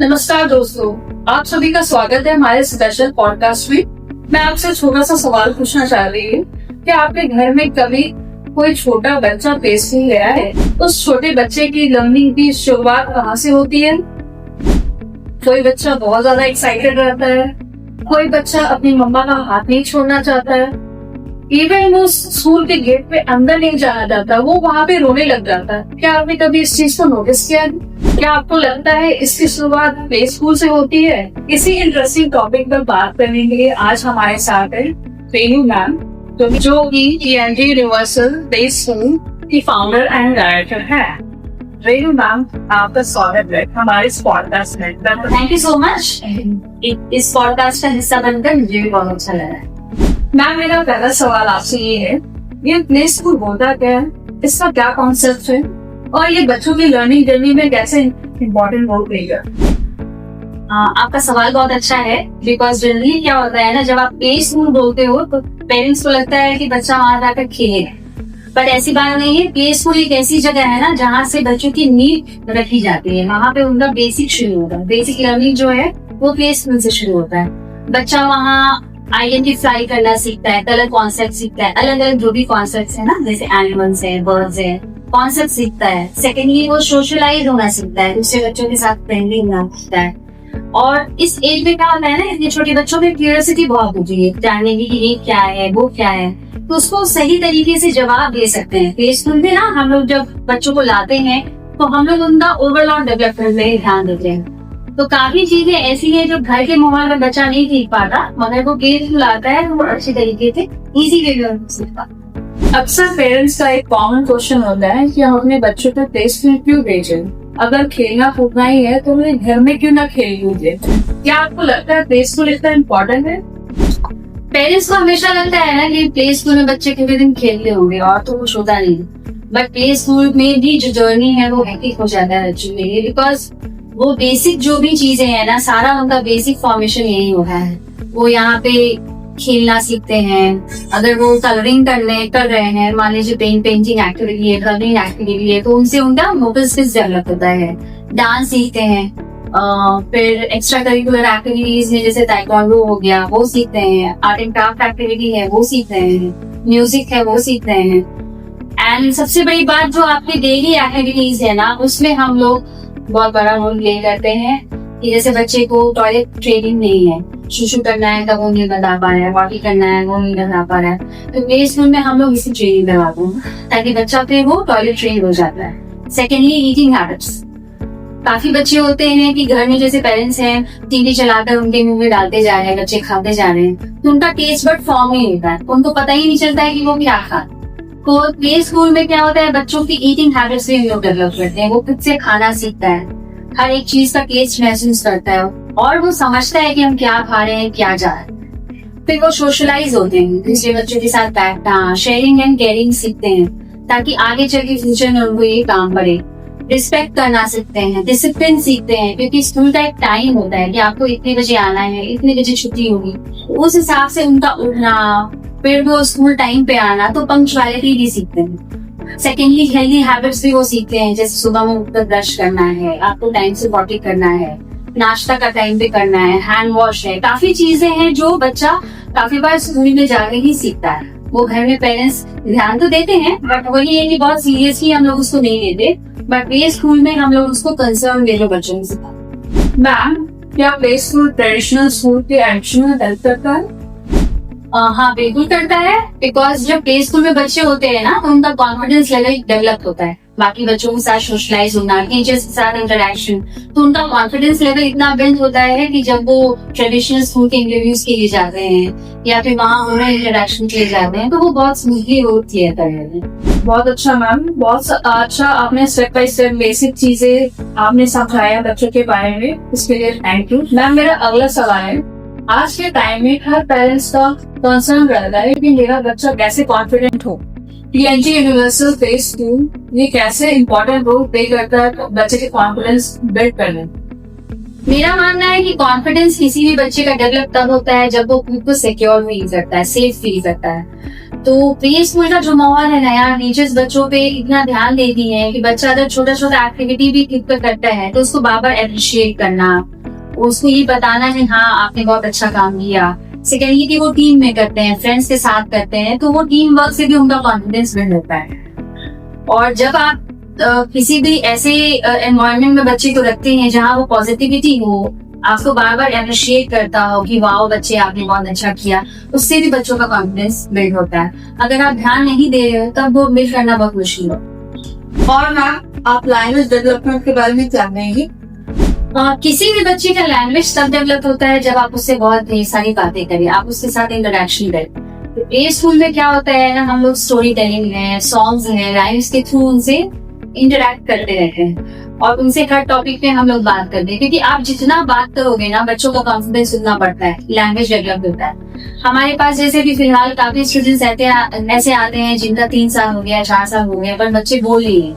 नमस्कार दोस्तों, आप सभी का स्वागत है हमारे स्पेशल पॉडकास्ट में। मैं आपसे छोटा सा सवाल पूछना चाह रही हूँ कि आपके घर में कभी कोई छोटा बच्चा प्ले स्कूल गया है? उस छोटे बच्चे की लर्निंग की शुरुआत कहाँ से होती है? कोई बच्चा बहुत ज्यादा एक्साइटेड रहता है, कोई बच्चा अपनी मम्मा का हाथ नहीं छोड़ना चाहता है, इवन वो स्कूल के गेट पे अंदर नहीं जाना चाहता, वो वहाँ पे रोने लग जाता है। क्या आपने कभी इस चीज को नोटिस किया? क्या आपको लगता है इसकी शुरुआत प्ले स्कूल से होती है? इसी इंटरेस्टिंग टॉपिक पर बात करने के लिए आज हमारे साथ है रेनू मैम, जो कि टीएनजी यूनिवर्सल प्ले स्कूल की फाउंडर एंड डायरेक्टर है। रेनू मैम, आपका स्वागत है हमारे इस पॉडकास्ट में। Thank you so much. इस पॉडकास्ट का हिस्सा बनकर मुझे भी बहुत अच्छा लग रहा है। मैम, मेरा पहला सवाल आपसे ये है, ये प्ले स्कूल होता क्या है, इसका क्या कॉन्सेप्ट है और ये बच्चों की लर्निंग जर्नी में कैसे इम्पोर्टेंट रोल प्ले करता है? आपका सवाल बहुत अच्छा है, बिकॉज जनरली क्या होता है ना, जब आप प्ले स्कूल बोलते हो तो पेरेंट्स को लगता है कि बच्चा वहां जाकर खेले, पर ऐसी बात नहीं है। प्ले स्कूल एक ऐसी जगह है ना जहाँ से बच्चों की नींव रखी जाती है, वहाँ पे उनका बेसिक शुरू होता है। बेसिक लर्निंग जो है वो प्ले स्कूल से शुरू होता है। बच्चा वहाँ आइडेंटिफाई करना सीखता है, कलर कॉन्सेप्ट सीखता है, अलग अलग जो भी कॉन्सेप्ट है ना, जैसे एनिमल्स है, बर्ड्स है, कॉन्सेप्ट सीखता है। सेकेंडली वो सोशलाइज होना सीखता है, दूसरे बच्चों के साथ फ्रेंडली होना सीखता है। और इस एज में क्या होता है ना, इतने छोटे बच्चों में क्यूरियोसिटी बहुत होती है जानने की कि ये क्या है, वो क्या है, तो उसको सही तरीके से जवाब दे सकते हैं। प्ले स्कूल में ना हम लोग जब बच्चों को लाते हैं तो हम लोग उनका ओवरऑल डेवलपमेंट में ध्यान देते हैं। तो काफी चीजें ऐसी हैं जो घर के माहौल में बच्चा नहीं सीख पाता, मगर वो प्ले स्कूल आता है वो अच्छी तरीके से इजी वे में सीख पाता। अक्सर पेरेंट्स का एक कॉमन क्वेश्चन होता है कि हम अपने बच्चों को प्ले स्कूल क्यों भेजें? अगर खेलना कूदना ही है तो उन्हें घर में क्यों ना खेल कूदे? क्या आपको लगता है प्ले स्कूल इतना इम्पोर्टेंट है? पेरेंट्स को हमेशा लगता है ना कि प्ले स्कूल में बच्चे कितने दिन खेलते होंगे और तो कुछ होता नहीं, बट प्ले स्कूल में भी जो जर्नी है वो हेक्टिक हो जाता है बच्चों के लिए, बिकॉज वो बेसिक जो भी चीजें हैं ना, सारा उनका बेसिक फॉर्मेशन यही हुआ है। वो यहाँ पे खेलना सीखते हैं। अगर वो कलरिंग कर रहे हैं, मान लीजिए पेंटिंग एक्टिविटी है, कलरिंग एक्टिविटी है, तो उनसे उनका मोटर स्किल्स डेवलप होता है। डांस सीखते हैं, फिर एक्स्ट्रा करिकुलर एक्टिविटीज में जैसे ताइक्वांडो हो गया वो सीखते हैं, आर्ट एंड क्राफ्ट एक्टिविटी है वो सीखते हैं, म्यूजिक है वो सीखते हैं। एंड सबसे बड़ी बात, जो आपकी डेली एक्टिविटीज है ना, उसमें हम लोग बहुत बड़ा रोल प्ले करते हैं। कि जैसे बच्चे को टॉयलेट ट्रेनिंग नहीं है, शुशु करना है तो वो नहीं बता पा रहा है, वॉटी करना है वो नहीं बता पा रहा है, तो प्ले स्कूल में हम लोग इसी ट्रेनिंग करवाते हैं ताकि बच्चा फिर वो टॉयलेट ट्रेन हो जाता है। Secondly, eating habits. काफी बच्चे होते हैं कि घर में जैसे पेरेंट्स हैं टीवी चलाकर उनके मुंह में डालते जा रहे हैं, बच्चे खाते जा रहे हैं, तो उनका टेस्ट बड फॉर्म नहीं होता है, उनको पता ही नहीं चलता है कि वो क्या खा। तो प्ले स्कूल में क्या होता है, बच्चों की ईटिंग हैबिट्स भी लोग डेवलप करते हैं। वो खुद से खाना सीखता है, हर एक चीज का टेस्ट महसूस करता है और वो समझता है कि हम क्या खा रहे हैं, क्या जा रहे हैं। फिर वो सोशलाइज होते हैं, दूसरे बच्चों के साथ बैठना, शेयरिंग एंड केयरिंग सीखते हैं ताकि आगे चल के फ्यूचर में उनको ये काम पड़े। रिस्पेक्ट करना सीखते हैं, डिसिप्लिन सीखते हैं, क्योंकि स्कूल का एक टाइम होता है कि आपको इतने बजे आना है, इतने बजे छुट्टी होगी, उस हिसाब से उनका उठना, फिर वो स्कूल टाइम पे आना, तो पंक्चुअलिटी भी सीखते हैं। सेकेंडली, हेल्दी हैबिट्स भी वो सीखते हैं, जैसे सुबह में उठकर ब्रश करना है, आपको टाइम से पॉटी करना है, नाश्ता का टाइम पे करना है, हैंड वॉश है, काफी चीजें हैं जो बच्चा काफी बार स्कूल में जाकर ही सीखता है। वो घर में पेरेंट्स ध्यान तो देते हैं, बट वही है कि बहुत सीरियसली हम लोग उसको नहीं लेते, बट प्ले स्कूल में हम लोग उसको कंसर्न ले लो बच्चों से। मैम, क्या प्ले स्कूल ट्रेडिशनल स्कूल के एडमिशन में हेल्प करता है? हाँ, बिल्कुल करता है, बिकॉज जब प्ले स्कूल में बच्चे होते हैं ना तो उनका कॉन्फिडेंस लेवल डेवलप होता है। बाकी बच्चों के साथ सोशलाइज होना, टीचर्स के साथ इंटरेक्शन, तो उनका कॉन्फिडेंस लेवल इतना बिल्ड होता है कि जब वो ट्रेडिशनल स्कूल के इंटरव्यूज के लिए जाते हैं या फिर वहाँ उन्हें इंटरेक्शन के लिए जाते हैं, तो वो बहुत स्मूथली रोल क्लियर कर रहे हैं। बहुत अच्छा मैम, बहुत अच्छा आपने स्टेप बाय स्टेप बेसिक चीजें आपने समझाया बच्चों के बारे में, इसके लिए थैंक यू। मैम, मेरा अगला सवाल है, आज के टाइम में हर पेरेंट्स का कंसर्न रहता है कि मेरा बच्चा कैसे कॉन्फिडेंट हो। टीएनजी यूनिवर्सल प्ले स्कूल ये कैसे इम्पोर्टेंट रोल प्ले करता है बच्चे के कॉन्फिडेंस बिल्ड करने? मेरा मानना है कि कॉन्फिडेंस किसी भी बच्चे का डेवलप तब होता है जब वो खुद को सिक्योर फील करता है, सेफ फील करता है। तो प्ले स्कूल का जो माहौल है ना यार, टीचर्स बच्चों पे इतना ध्यान देती है कि बच्चा अगर छोटा छोटा एक्टिविटी भी खुद पर करता है तो उसको बार बार अप्रिशिएट करना, उसको ये बताना है हाँ आपने बहुत अच्छा काम किया। सेकेंडली कि वो टीम में करते हैं, फ्रेंड्स के साथ करते हैं, तो वो टीम वर्क से भी उनका कॉन्फिडेंस बिल्ड होता है। और जब आप किसी भी ऐसे एनवायरनमेंट में बच्चे को रखते हैं जहाँ वो पॉजिटिविटी हो, आपको बार बार अप्रिशिएट करता हो कि वाओ बच्चे आपने बहुत अच्छा किया, उससे भी बच्चों का कॉन्फिडेंस बिल्ड होता है। अगर आप ध्यान नहीं दे रहे हो तब वो बिल्ड करना बहुत मुश्किल हो। और मैम आप लैंग्वेज डेवलपमेंट के बारे में क्या कहेंगे? किसी भी बच्चे का लैंग्वेज तब डेवलप होता है जब आप उससे बहुत ढेर सारी बातें करें, आप उसके साथ इंटरेक्शन करें। तो प्ले स्कूल में क्या होता है ना, हम लोग स्टोरी टेलिंग है, सॉन्ग्स है, राइम्स के थ्रू उनसे इंटरेक्ट करते रहते हैं और उनसे हर टॉपिक पे हम लोग बात करते हैं, क्योंकि आप जितना बात करोगे ना बच्चों का कॉन्फिडेंस उतना बढ़ता है, लैंग्वेज डेवलप होता है। हमारे पास जैसे भी फिलहाल काफी स्टूडेंट्स ऐसे आते हैं जिनका 3 साल हो गया, 4 साल हो गया, पर बच्चे बोल नहीं है,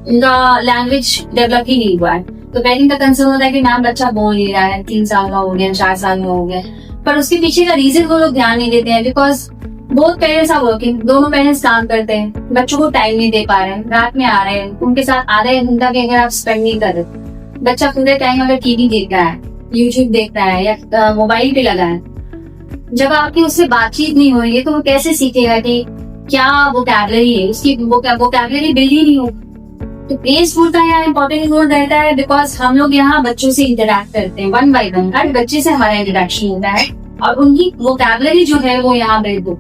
उनका लैंग्वेज डेवलप ही नहीं हुआ है। तो पेरेंट का कंसर्न होता है कि मैम बच्चा बोल नहीं रहा है, 3 साल का हो गया, 4 साल का हो गया, पर उसके पीछे का रीजन वो लोग ध्यान नहीं देते हैं। Because both parents are working, दोनों पेरेंट्स काम करते हैं, बच्चों को टाइम नहीं दे पा रहे हैं, रात में आ रहे हैं, उनके साथ आधा 1 घंटा के अगर आप स्पेंड नहीं कर रहे, बच्चा पूरे टाइम अगर टीवी देख रहा है, यूट्यूब देख रहा है या मोबाइल पे लगा है, जब आपकी उससे बातचीत नहीं हो रही है तो वो कैसे सीखेगा कि क्या वोकैबुलरी है, उसकी वोकैबुलरी बिल्ड ही नहीं हो। तो प्ले स्कूल का यहाँ इम्पोर्टेंट रोल रहता है, बिकॉज हम लोग यहाँ बच्चों से इंटरेक्ट करते हैं, 1 by 1 हर बच्चे से हमारा इंटरेक्शन होता है और उनकी वोकैबुलरी जो है वो यहाँ बिल्ड हो,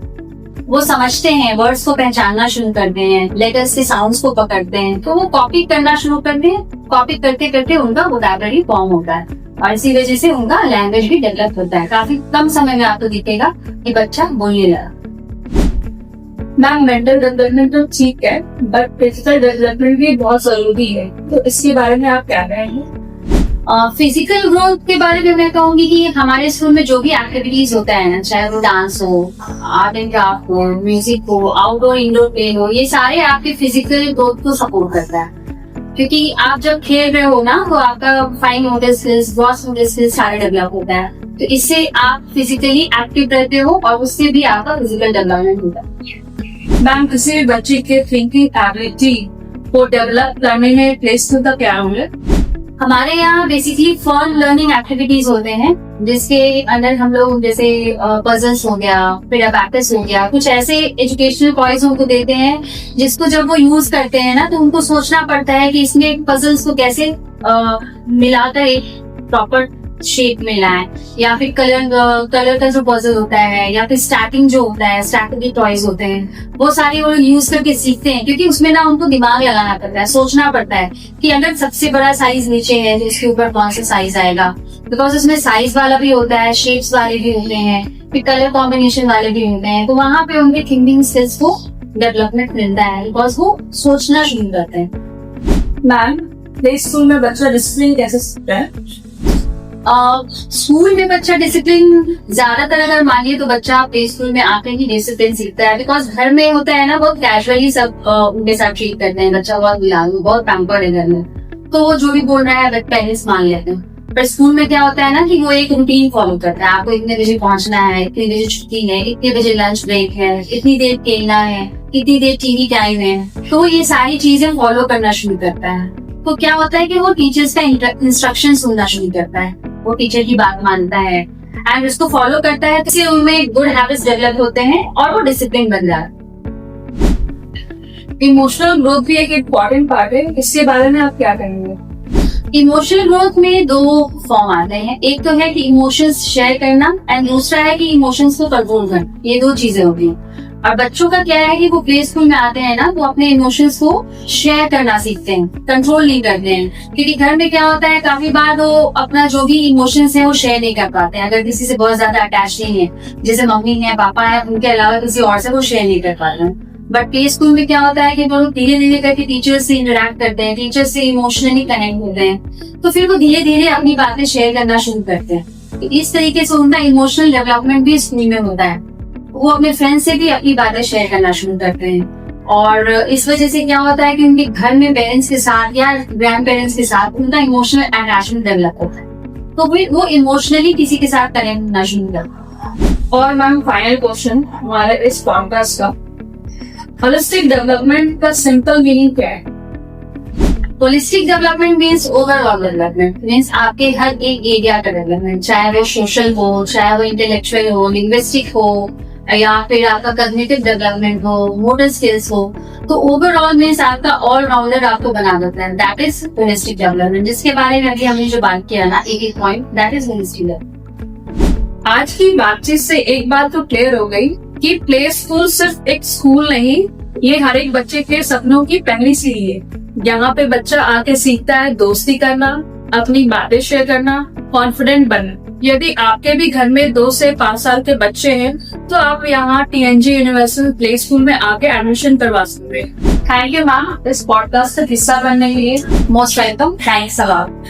वो समझते हैं, वर्ड्स को पहचानना शुरू करते हैं, लेटर्स के साउंड्स को पकड़ते हैं, तो वो कॉपी करना शुरू करते हैं, कॉपी करते करते उनका वोकैबुलरी फॉर्म होता है और इसी वजह से उनका लैंग्वेज भी डेवलप होता है। काफी कम समय में आपको दिखेगा कि बच्चा बोलने लगा। मैम मेंटल डेवलपमेंट तो ठीक है, बट फिजिकल डेवलपमेंट भी बहुत जरूरी है, तो इसके बारे में आप क्या कहेंगे? फिजिकल ग्रोथ के बारे में मैं कहूंगी कि हमारे स्कूल में जो भी एक्टिविटीज होता है ना, चाहे वो डांस हो, आर्ट एंड क्राफ्ट हो, म्यूजिक हो, आउटडोर इंडोर प्ले हो, ये सारे आपके फिजिकल ग्रोथ को सपोर्ट करता है। क्योंकि आप जब खेल रहे हो ना तो आपका fine motor skills, gross motor skills सारे डेवलप होता है, तो इससे आप फिजिकली एक्टिव रहते हो और उससे भी आपका फिजिकल डेवलपमेंट होता है। मैम किसी भी बच्चे के थिंकिंग एबिलिटी को डेवलप करने में प्ले स्कूल का क्या रोल है? हमारे यहाँ बेसिकली फन लर्निंग एक्टिविटीज होते हैं जिसके अंदर हम लोग जैसे पजल्स हो गया, फिर अबैकस हो गया, कुछ ऐसे एजुकेशनल टॉयज उनको देते हैं जिसको जब वो यूज करते हैं ना तो उनको सोचना पड़ता है कि इसमें पजल्स को कैसे मिलाकर एक प्रॉपर शेप में लाए, या फिर कलर का जो पजल होता है, या फिर स्टैकिंग जो होता है, स्टैकिंग के टॉयज होते हैं, वो सारे वो यूज करके सीखते हैं। क्योंकि उसमें ना उनको दिमाग लगाना पड़ता है, सोचना पड़ता है कि अगर सबसे बड़ा साइज नीचे है तो इसके ऊपर कौन सा साइज आएगा, बिकॉज उसमें साइज वाला भी होता है, शेप्स वाले भी होते हैं, फिर कलर कॉम्बिनेशन वाले भी होते हैं, तो वहाँ पे उनके थिंकिंग स्किल्स को डेवलपमेंट मिलता है बिकॉज वो सोचना शुरू करते हैं। मैम प्ले स्कूल में बच्चा डिसिप्लिन कैसे सीखता है? स्कूल में बच्चा डिसिप्लिन ज्यादातर अगर मानिए तो बच्चा प्ले स्कूल में आकर ही डिसिप्लिन सीखता है, बिकॉज घर में होता है ना बहुत कैजुअली सब उनके साथ ट्रीट करते हैं, बच्चा बहुत बिलाड़ू बहुत पैम्पर्ड है घर में, तो वो जो भी बोल रहा है पेरेंट्स मान लेते हैं। पर स्कूल में क्या होता है ना कि वो एक रूटीन फॉलो करता है, आपको इतने बजे पहुंचना है, इतने बजे छुट्टी है, इतने बजे लंच ब्रेक है, इतनी देर खेलना है, इतनी देर टीवी टाइम है, तो ये सारी चीजें फॉलो करना शुरू करता है। तो क्या होता है कि वो टीचर्स का इंस्ट्रक्शन सुनना शुरू करता है, वो टीचर की बात मानता है एंड उसको फॉलो करता है, तो उनमें गुड हैबिट्स डेवलप होते हैं और वो डिसिप्लिन बन जाता है। इमोशनल ग्रोथ भी एक इम्पोर्टेंट पार्ट है, इसके बारे में आप क्या कहेंगे? इमोशनल ग्रोथ में 2 फॉर्म आते हैं, एक तो है कि इमोशंस शेयर करना एंड दूसरा है कि इमोशंस को कंट्रोल करना, ये 2 चीजें होती हैं। और बच्चों का क्या है कि वो प्ले स्कूल में आते हैं ना तो अपने इमोशंस को शेयर करना सीखते हैं, कंट्रोल नहीं करते हैं। क्योंकि घर में क्या होता है काफी बार वो अपना जो भी इमोशंस है वो शेयर नहीं कर पाते हैं, अगर किसी से बहुत ज्यादा अटैच नहीं है, जैसे मम्मी है पापा है, उनके अलावा किसी और से वो शेयर नहीं कर पाते हैं। बट प्ले स्कूल में क्या होता है कि वो लोग धीरे धीरे करके टीचर्स से इंटरेक्ट करते हैं, टीचर्स से इमोशनली कनेक्ट होते हैं, तो फिर वो धीरे धीरे अपनी बातें शेयर करना शुरू करते हैं। इस तरीके से उनका इमोशनल डेवलपमेंट भी स्कूल में होता है, वो अपने फ्रेंड्स से भी अपनी बातें शेयर करना शुरू करते हैं। और इस वजह से क्या होता है कि उनके घर में पेरेंट्स के साथ या ग्रैंड पेरेंट्स के साथ उनका इमोशनल अटैचमेंट डेवलप होता है, तो फिर वो इमोशनली किसी के साथ कनेक्ट होना शुरू करता है। और मैम फाइनल क्वेश्चन हमारे इस पॉडकास्ट का, होलिस्टिक डेवलपमेंट का सिंपल मीनिंग क्या है? Holistic development means overall development, means आपके हर एक एरिया का डेवलपमेंट, चाहे वो सोशल हो, चाहे वो इंटेलेक्चुअल हो, लिंग्विस्टिक हो, या फिर आपका कॉग्निटिव डेवलपमेंट हो, मोटर स्किल्स हो। तो ओवरऑल मीन्स आपका ऑलराउंडर आपको बना देता है, दैट इज होलिस्टिक डेवलपमेंट, जिसके बारे में अभी हमने जो बात किया ना एक point, that is holistic development. आज की बातचीत से एक बात तो क्लियर हो गई कि प्ले स्कूल सिर्फ एक स्कूल नहीं, ये हर एक बच्चे के सपनों की पहली सीढ़ी है। यहाँ पे बच्चा आके सीखता है दोस्ती करना, अपनी बातें शेयर करना, कॉन्फिडेंट बनना। यदि आपके भी घर में 2 से 5 साल के बच्चे हैं तो आप यहाँ TNG यूनिवर्सल प्ले स्कूल में आके एडमिशन करवा सकते हैं। थैंक यू मैम इस पॉडकास्ट का हिस्सा बनने के लिए। Most welcome, thanks a lot.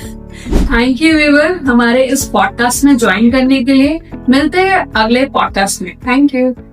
Thank you viewer हमारे इस पॉडकास्ट में ज्वाइन करने के लिए। मिलते हैं अगले पॉडकास्ट में। Thank you.